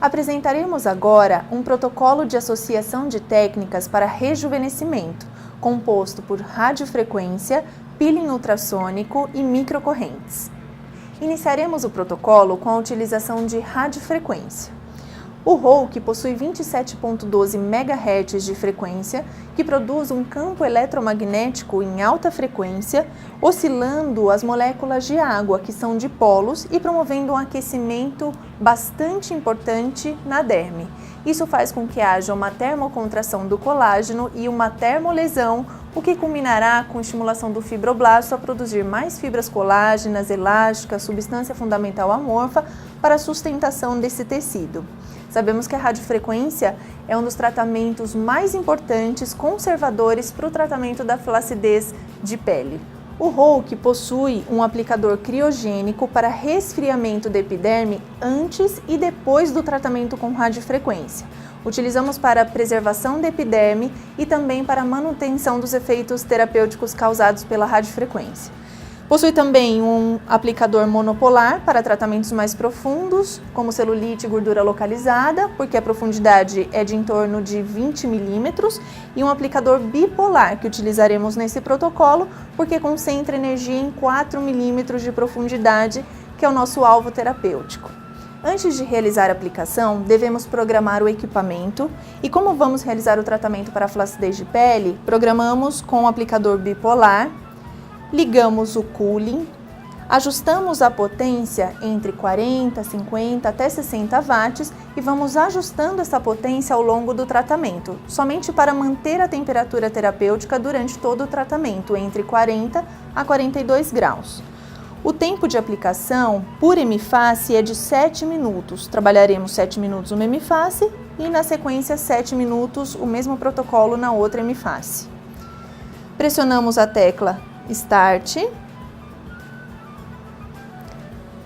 Apresentaremos agora um protocolo de associação de técnicas para rejuvenescimento, composto por radiofrequência, peeling ultrassônico e microcorrentes. Iniciaremos o protocolo com a utilização de radiofrequência. O Hulk possui 27.12 MHz de frequência, que produz um campo eletromagnético em alta frequência, oscilando as moléculas de água, que são dipolos, e promovendo um aquecimento bastante importante na derme. Isso faz com que haja uma termocontração do colágeno e uma termolesão, o que culminará com a estimulação do fibroblasto a produzir mais fibras colágenas, elásticas, substância fundamental amorfa para a sustentação desse tecido. Sabemos que a radiofrequência é um dos tratamentos mais importantes, conservadores para o tratamento da flacidez de pele. O Hulk possui um aplicador criogênico para resfriamento da epiderme antes e depois do tratamento com radiofrequência. Utilizamos para preservação da epiderme e também para manutenção dos efeitos terapêuticos causados pela radiofrequência. Possui também um aplicador monopolar para tratamentos mais profundos, como celulite e gordura localizada, porque a profundidade é de em torno de 20 milímetros, e um aplicador bipolar, que utilizaremos nesse protocolo, porque concentra energia em 4 milímetros de profundidade, que é o nosso alvo terapêutico. Antes de realizar a aplicação, devemos programar o equipamento e, como vamos realizar o tratamento para a flacidez de pele, programamos com o aplicador bipolar. Ligamos o cooling, ajustamos a potência entre 40, 50 até 60 watts e vamos ajustando essa potência ao longo do tratamento, somente para manter a temperatura terapêutica durante todo o tratamento, entre 40 a 42 graus. O tempo de aplicação por hemiface é de 7 minutos. Trabalharemos 7 minutos uma hemiface e, na sequência, 7 minutos o mesmo protocolo na outra hemiface. Pressionamos a tecla Start.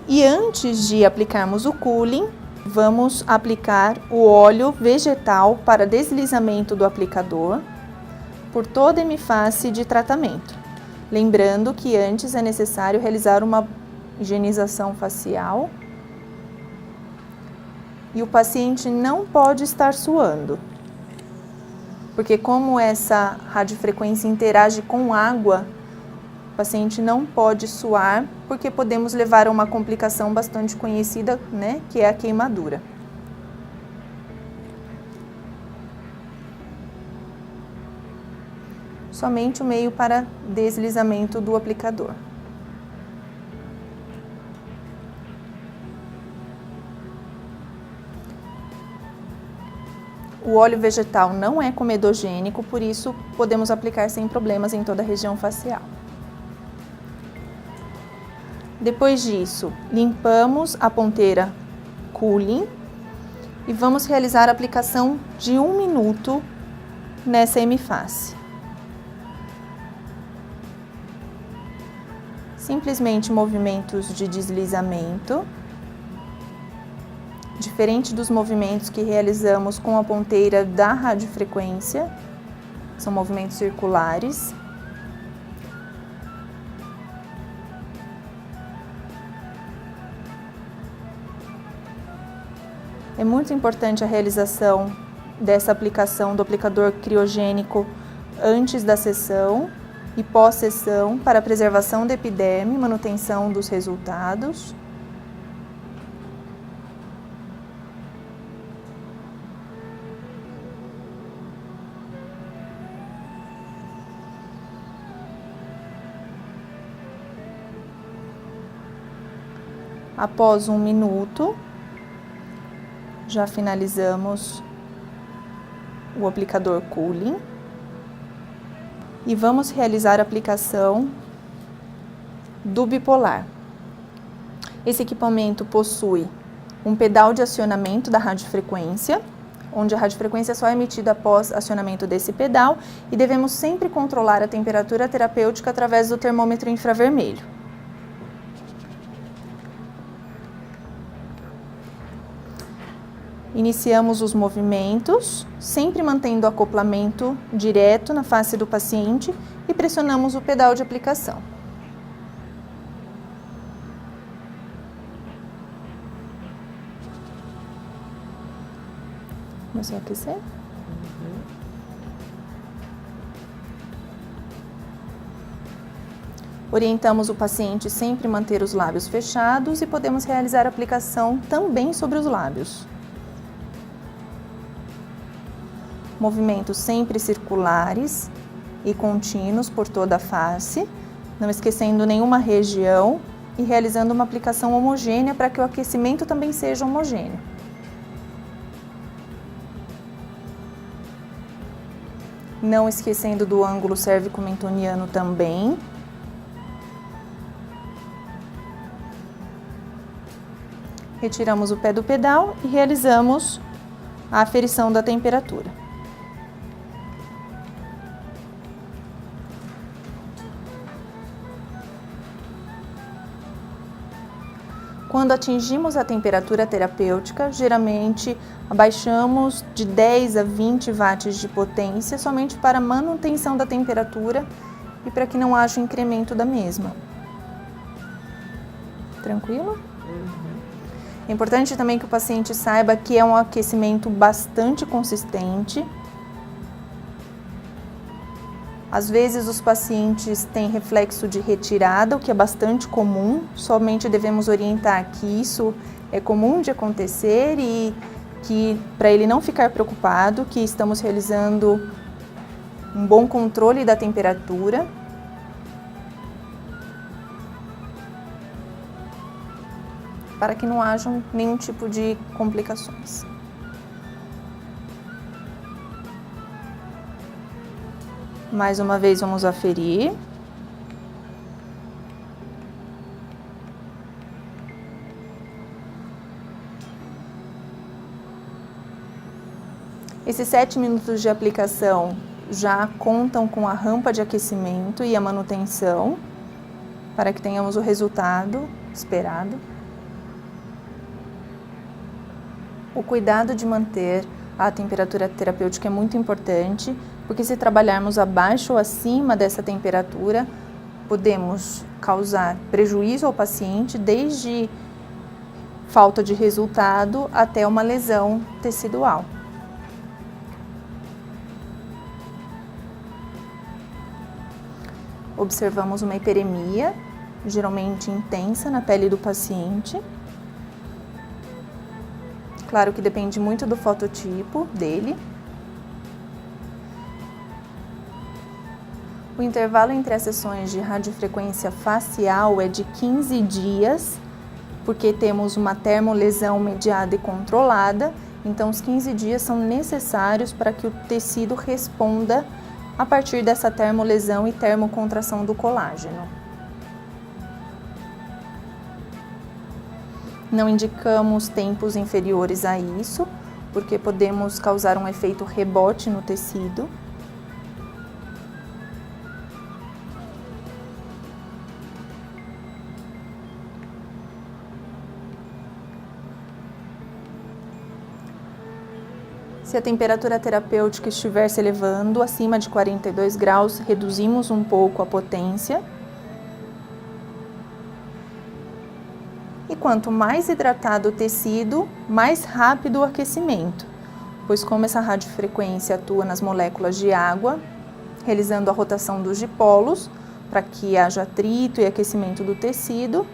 E antes de aplicarmos o cooling, vamos aplicar o óleo vegetal para deslizamento do aplicador por toda a hemiface de tratamento. Lembrando que antes é necessário realizar uma higienização facial e o paciente não pode estar suando, porque como essa radiofrequência interage com água, o paciente não pode suar, porque podemos levar a uma complicação bastante conhecida, que é a queimadura. Somente o meio para deslizamento do aplicador. O óleo vegetal não é comedogênico, por isso podemos aplicar sem problemas em toda a região facial. Depois disso, limpamos a ponteira cooling e vamos realizar a aplicação de 1 minuto nessa hemiface. Simplesmente movimentos de deslizamento, diferente dos movimentos que realizamos com a ponteira da radiofrequência, são movimentos circulares. É muito importante a realização dessa aplicação do aplicador criogênico antes da sessão e pós-sessão para a preservação da epiderme e manutenção dos resultados. Após 1 minuto, já finalizamos o aplicador cooling e vamos realizar a aplicação do bipolar. Esse equipamento possui um pedal de acionamento da radiofrequência, onde a radiofrequência só é emitida após acionamento desse pedal, e devemos sempre controlar a temperatura terapêutica através do termômetro infravermelho. Iniciamos os movimentos, sempre mantendo o acoplamento direto na face do paciente, e pressionamos o pedal de aplicação. Começou a aquecer? Orientamos o paciente sempre manter os lábios fechados e podemos realizar a aplicação também sobre os lábios. Movimentos sempre circulares e contínuos por toda a face, não esquecendo nenhuma região e realizando uma aplicação homogênea para que o aquecimento também seja homogêneo. Não esquecendo do ângulo cérvico-mentoniano também. Retiramos o pé do pedal e realizamos a aferição da temperatura. Quando atingimos a temperatura terapêutica, geralmente abaixamos de 10 a 20 watts de potência somente para manutenção da temperatura e para que não haja um incremento da mesma. Tranquilo? É importante também que o paciente saiba que é um aquecimento bastante consistente. Às vezes os pacientes têm reflexo de retirada, o que é bastante comum, somente devemos orientar que isso é comum de acontecer e que para ele não ficar preocupado, que estamos realizando um bom controle da temperatura. Para que não hajam nenhum tipo de complicações. Mais uma vez vamos aferir. Esses 7 minutos de aplicação já contam com a rampa de aquecimento e a manutenção, para que tenhamos o resultado esperado. O cuidado de manter a temperatura terapêutica é muito importante, porque se trabalharmos abaixo ou acima dessa temperatura, podemos causar prejuízo ao paciente, desde falta de resultado até uma lesão tecidual. Observamos uma hiperemia, geralmente intensa, na pele do paciente. Claro que depende muito do fototipo dele. O intervalo entre as sessões de radiofrequência facial é de 15 dias, porque temos uma termolesão mediada e controlada, então os 15 dias são necessários para que o tecido responda a partir dessa termolesão e termocontração do colágeno. Não indicamos tempos inferiores a isso, porque podemos causar um efeito rebote no tecido. Se a temperatura terapêutica estiver se elevando acima de 42 graus, reduzimos um pouco a potência. E quanto mais hidratado o tecido, mais rápido o aquecimento, pois como essa radiofrequência atua nas moléculas de água, realizando a rotação dos dipolos, para que haja atrito e aquecimento do tecido,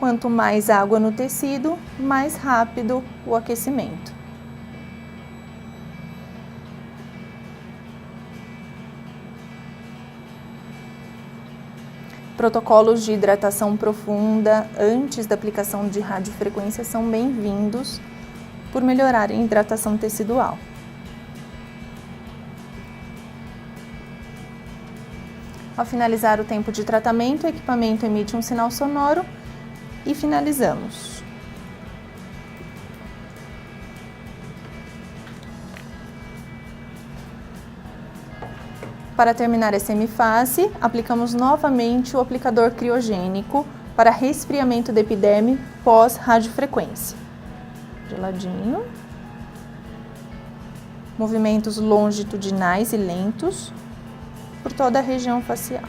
quanto mais água no tecido, mais rápido o aquecimento. Protocolos de hidratação profunda antes da aplicação de radiofrequência são bem-vindos por melhorarem a hidratação tecidual. Ao finalizar o tempo de tratamento, o equipamento emite um sinal sonoro e finalizamos. Para terminar essa hemiface, aplicamos novamente o aplicador criogênico para resfriamento da epiderme pós-radiofrequência. Geladinho. Movimentos longitudinais e lentos por toda a região facial.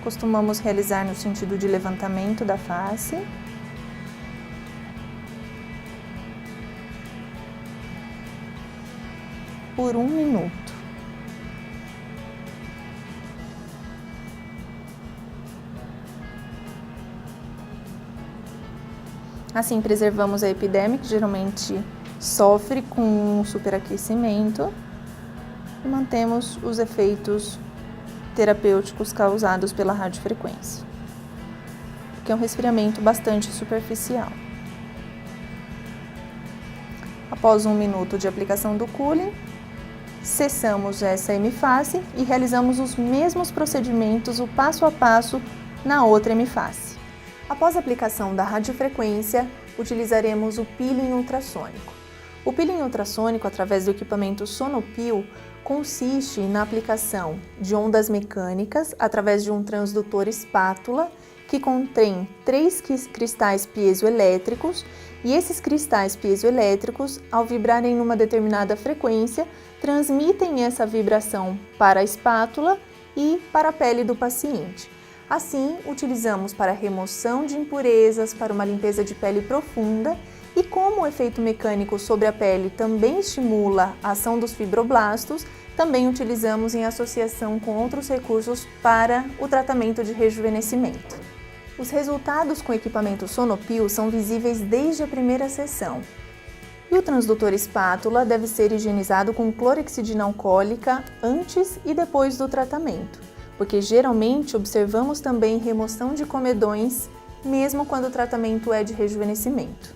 Costumamos realizar no sentido de levantamento da face. por 1 minuto. Assim, preservamos a epiderme, que geralmente sofre com superaquecimento, e mantemos os efeitos terapêuticos causados pela radiofrequência, que é um resfriamento bastante superficial. Após 1 minuto de aplicação do cooling, cessamos essa hemiface e realizamos os mesmos procedimentos, o passo a passo, na outra hemiface. Após a aplicação da radiofrequência, utilizaremos o peeling ultrassônico. O peeling ultrassônico, através do equipamento Sonopil, consiste na aplicação de ondas mecânicas através de um transdutor espátula que contém 3 cristais piezoelétricos, e esses cristais piezoelétricos, ao vibrarem numa determinada frequência, transmitem essa vibração para a espátula e para a pele do paciente. Assim, utilizamos para remoção de impurezas, para uma limpeza de pele profunda, e como o efeito mecânico sobre a pele também estimula a ação dos fibroblastos, também utilizamos em associação com outros recursos para o tratamento de rejuvenescimento. Os resultados com o equipamento Sonopil são visíveis desde a primeira sessão. E o transdutor espátula deve ser higienizado com clorexidina alcoólica antes e depois do tratamento, porque geralmente observamos também remoção de comedões, mesmo quando o tratamento é de rejuvenescimento.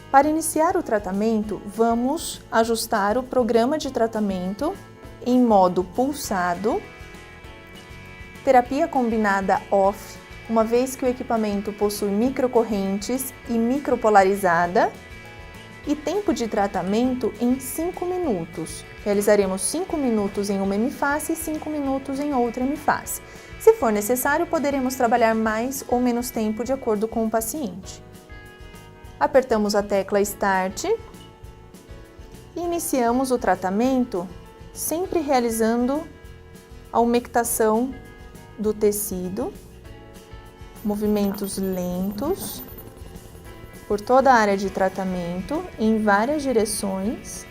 Para iniciar o tratamento, vamos ajustar o programa de tratamento em modo pulsado, terapia combinada off, uma vez que o equipamento possui microcorrentes e micropolarizada, e tempo de tratamento em 5 minutos. Realizaremos 5 minutos em uma hemiface e 5 minutos em outra hemiface. Se for necessário, poderemos trabalhar mais ou menos tempo de acordo com o paciente. Apertamos a tecla Start e iniciamos o tratamento, sempre realizando a umectação do tecido, movimentos lentos por toda a área de tratamento em várias direções.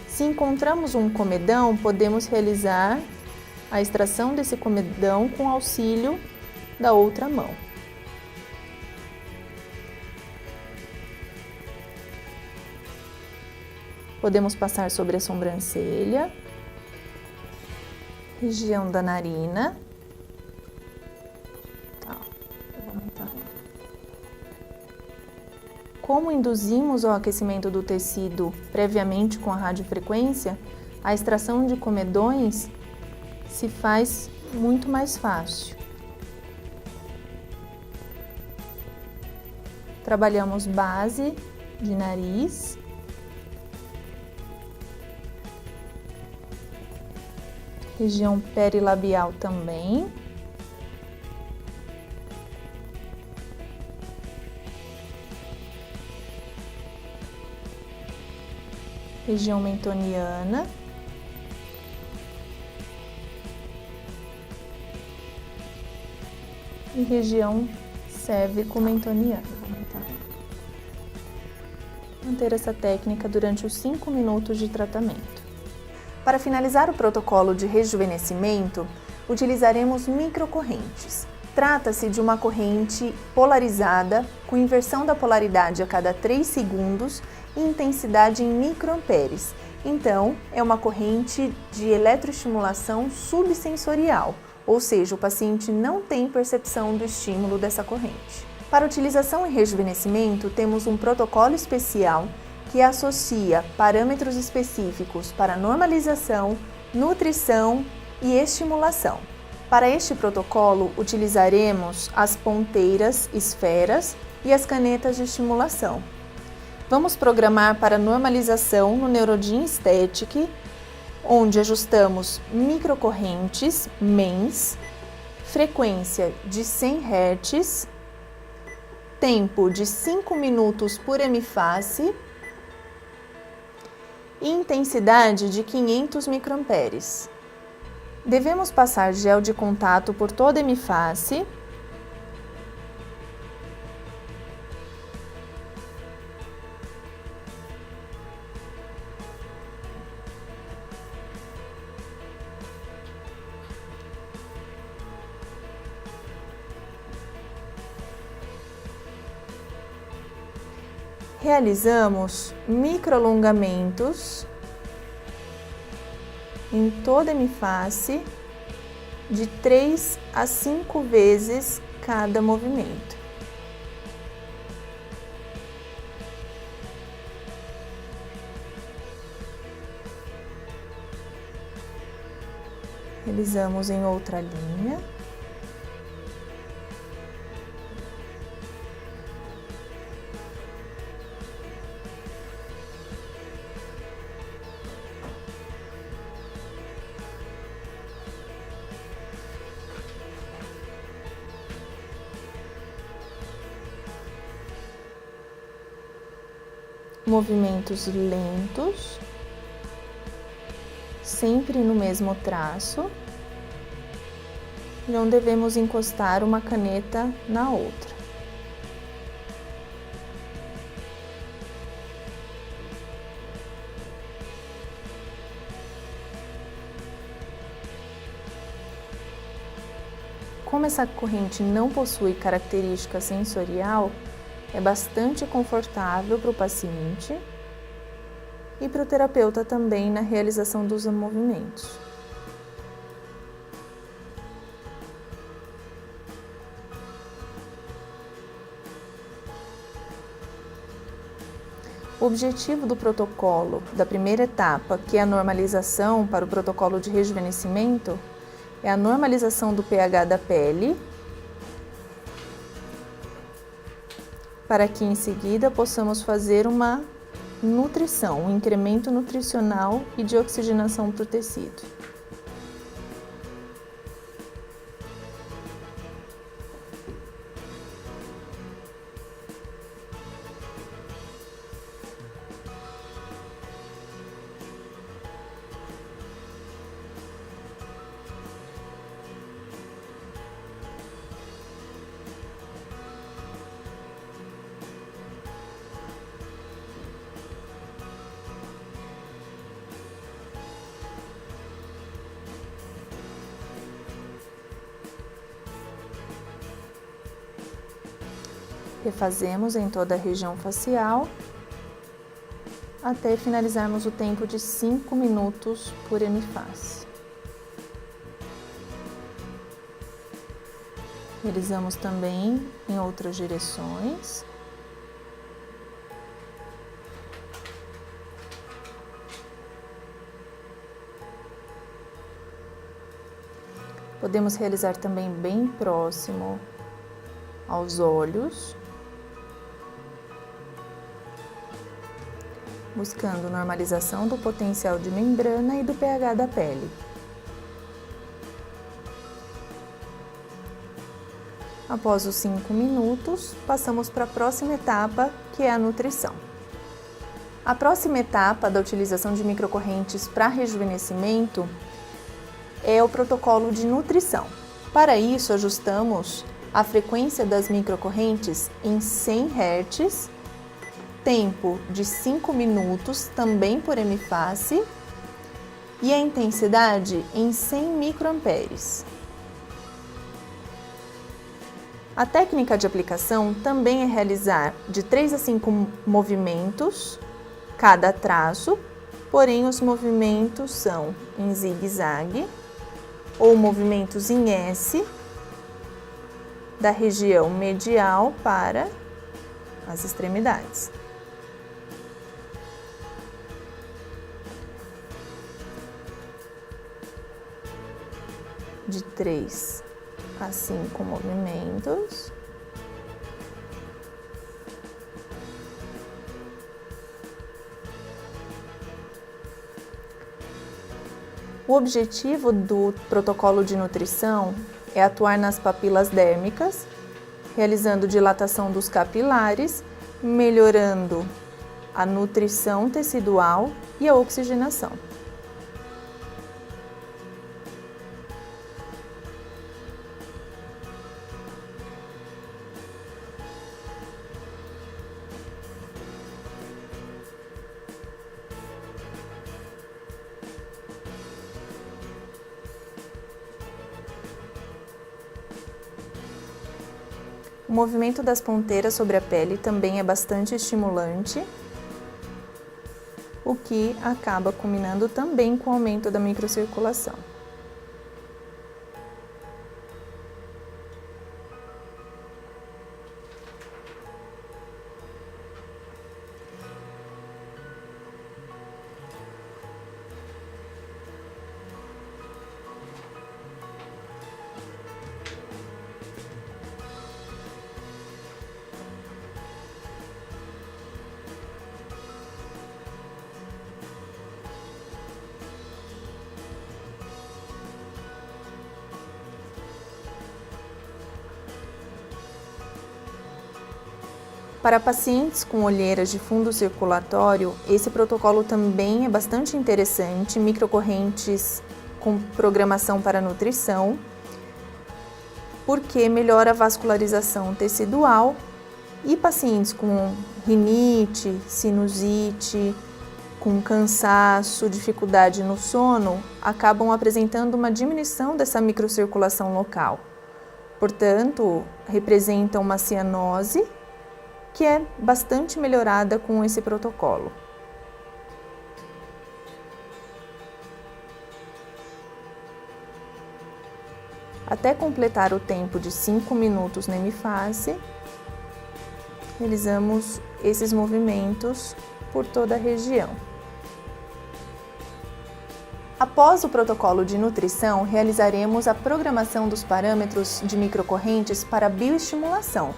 Se encontramos um comedão, podemos realizar a extração desse comedão com auxílio da outra mão. Podemos passar sobre a sobrancelha, região da narina. Como induzimos o aquecimento do tecido previamente com a radiofrequência, a extração de comedões se faz muito mais fácil. Trabalhamos base de nariz, região perilabial também. Região mentoniana. E região cérvico-mentoniana. Manter essa técnica durante os 5 minutos de tratamento. Para finalizar o protocolo de rejuvenescimento, utilizaremos microcorrentes. Trata-se de uma corrente polarizada, com inversão da polaridade a cada 3 segundos e intensidade em microamperes. Então, é uma corrente de eletroestimulação subsensorial, ou seja, o paciente não tem percepção do estímulo dessa corrente. Para utilização em rejuvenescimento, temos um protocolo especial que associa parâmetros específicos para normalização, nutrição e estimulação. Para este protocolo, utilizaremos as ponteiras esferas e as canetas de estimulação. Vamos programar para normalização no Neurodyne Aesthetic, onde ajustamos microcorrentes, MEMS, frequência de 100 Hz, tempo de 5 minutos por hemiface e intensidade de 500 microamperes. Devemos passar gel de contato por toda a hemiface. Realizamos microalongamentos em toda a hemiface de 3 a 5 vezes cada movimento. Realizamos em outra linha. Movimentos lentos, sempre no mesmo traço. Não devemos encostar uma caneta na outra. Como essa corrente não possui característica sensorial, é bastante confortável para o paciente e para o terapeuta também na realização dos movimentos. O objetivo do protocolo da primeira etapa, que é a normalização para o protocolo de rejuvenescimento, é a normalização do pH da pele, para que em seguida possamos fazer uma nutrição, um incremento nutricional e de oxigenação para o tecido. Refazemos em toda a região facial até finalizarmos o tempo de 5 minutos por hemiface. Realizamos também em outras direções. Podemos realizar também bem próximo aos olhos, buscando normalização do potencial de membrana e do pH da pele. Após os 5 minutos, passamos para a próxima etapa, que é a nutrição. A próxima etapa da utilização de microcorrentes para rejuvenescimento é o protocolo de nutrição. Para isso, ajustamos a frequência das microcorrentes em 100 Hz, tempo de 5 minutos, também por hemiface, e a intensidade em 100 microamperes. A técnica de aplicação também é realizar de 3 a 5 movimentos cada traço, porém os movimentos são em zigue-zague ou movimentos em S, da região medial para as extremidades. De 3 a 5 movimentos. O objetivo do protocolo de nutrição é atuar nas papilas dérmicas, realizando dilatação dos capilares, melhorando a nutrição tecidual e a oxigenação. O movimento das ponteiras sobre a pele também é bastante estimulante, o que acaba culminando também com o aumento da microcirculação. Para pacientes com olheiras de fundo circulatório, esse protocolo também é bastante interessante, microcorrentes com programação para nutrição, porque melhora a vascularização tecidual, e pacientes com rinite, sinusite, com cansaço, dificuldade no sono, acabam apresentando uma diminuição dessa microcirculação local. Portanto, representa uma cianose, que é bastante melhorada com esse protocolo. Até completar o tempo de 5 minutos na hemifase, realizamos esses movimentos por toda a região. Após o protocolo de nutrição, realizaremos a programação dos parâmetros de microcorrentes para bioestimulação,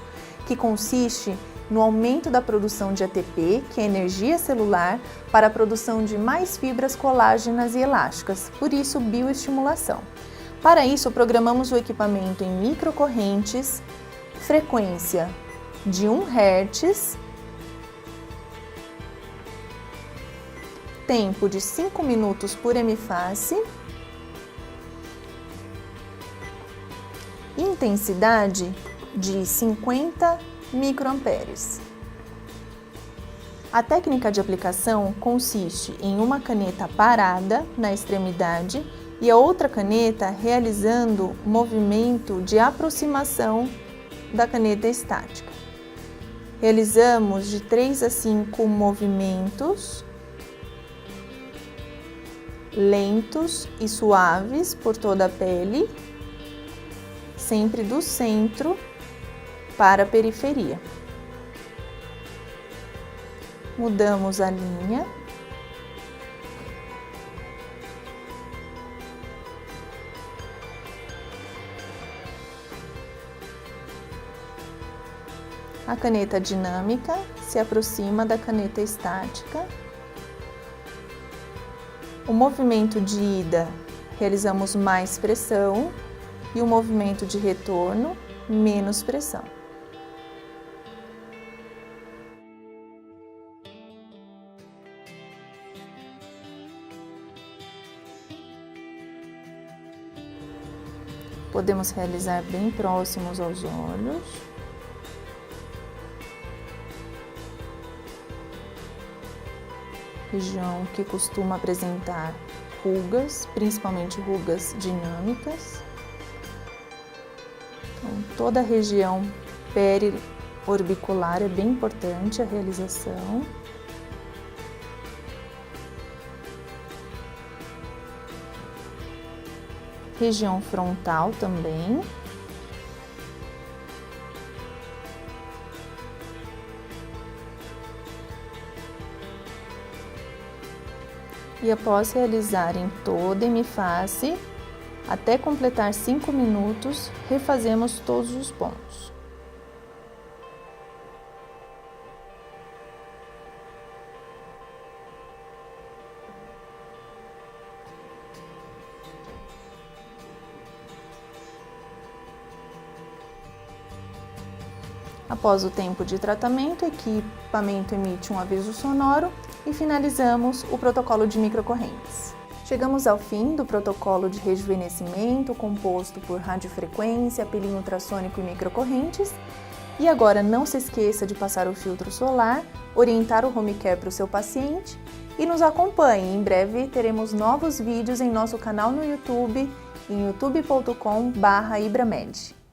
que consiste no aumento da produção de ATP, que é energia celular, para a produção de mais fibras colágenas e elásticas, por isso bioestimulação. Para isso, programamos o equipamento em microcorrentes, frequência de 1 Hz, tempo de 5 minutos por hemifase, intensidade de 50 microamperes. A técnica de aplicação consiste em uma caneta parada na extremidade e a outra caneta realizando movimento de aproximação da caneta estática. Realizamos de 3 a 5 movimentos lentos e suaves por toda a pele, sempre do centro para a periferia. Mudamos a linha. A caneta dinâmica se aproxima da caneta estática. O movimento de ida, realizamos mais pressão, e o movimento de retorno, menos pressão. Podemos realizar bem próximos aos olhos. Região que costuma apresentar rugas, principalmente rugas dinâmicas. Então, toda a região periorbicular é bem importante a realização. Região frontal também. E após realizar em toda a hemifase, até completar 5 minutos, refazemos todos os pontos. Após o tempo de tratamento, o equipamento emite um aviso sonoro e finalizamos o protocolo de microcorrentes. Chegamos ao fim do protocolo de rejuvenescimento composto por radiofrequência, peeling ultrassônico e microcorrentes. E agora não se esqueça de passar o filtro solar, orientar o home care para o seu paciente e nos acompanhe. Em breve teremos novos vídeos em nosso canal no YouTube, em youtube.com/ibramed.